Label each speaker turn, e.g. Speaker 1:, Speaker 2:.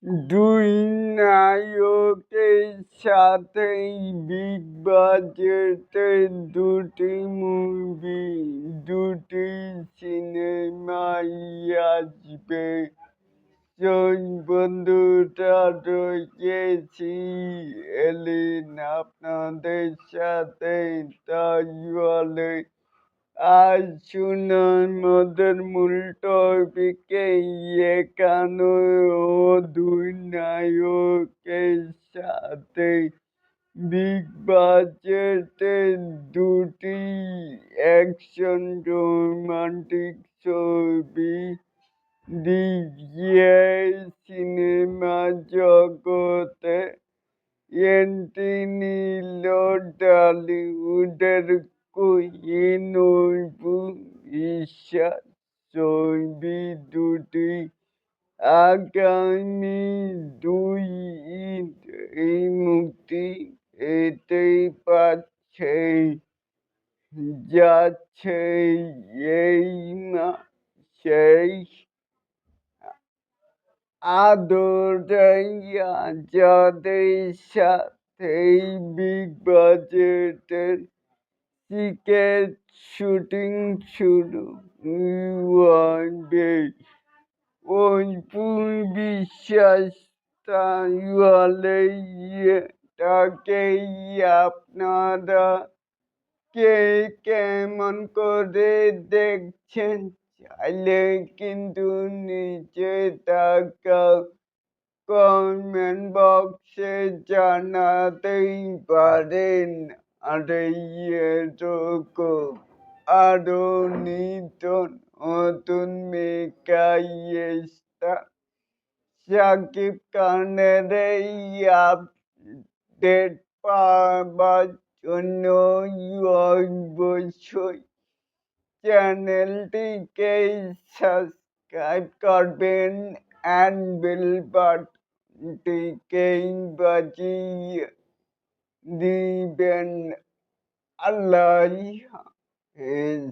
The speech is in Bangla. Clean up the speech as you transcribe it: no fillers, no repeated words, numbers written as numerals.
Speaker 1: দুই নায়কের সাথেই বিগ বাজেটের দুটি মুভি, দুটি সিনেমায় আসবে। বন্ধুরা রয়েছি এলেন আপনাদের সাথে, তাই বলে আসুন আমাদের মূল টপিকে। এখানেও দুই নায়কের সাথে বিগ বাজেটের দুটি অ্যাকশন রোমান্টিক ছবি দিয়ে সিনেমা জগতে এন্ট্রি নিল টলিউডের কুইন অপু বিশ্বাস। ছবি দুটি আগামী 2 ঈদে মুক্তি পেতে যাচ্ছে এই মাসেই। যাদের সাথেই বিগ বাজেটের টিকেট শুটিং শুরু হবে। অপু বিশ্বাস তাহলে এটাকেই আপনারা কে কেমন করে দেখছেন, চাইলে কিন্তু নিচে থাকা কমেন্ট বক্সে জানাতেই পারেন। আর এরকম আরো নিত্য নতুন মেকাই শাকিব খানের এই আপডেট পাবার জন্য অবশ্যই চ্যানেলটিকে সাবস্ক্রাইব করবেন অ্যান্ড বেল বাটনটিকে বাজিয়ে দিবেন। আল্লাহ হাফেজ।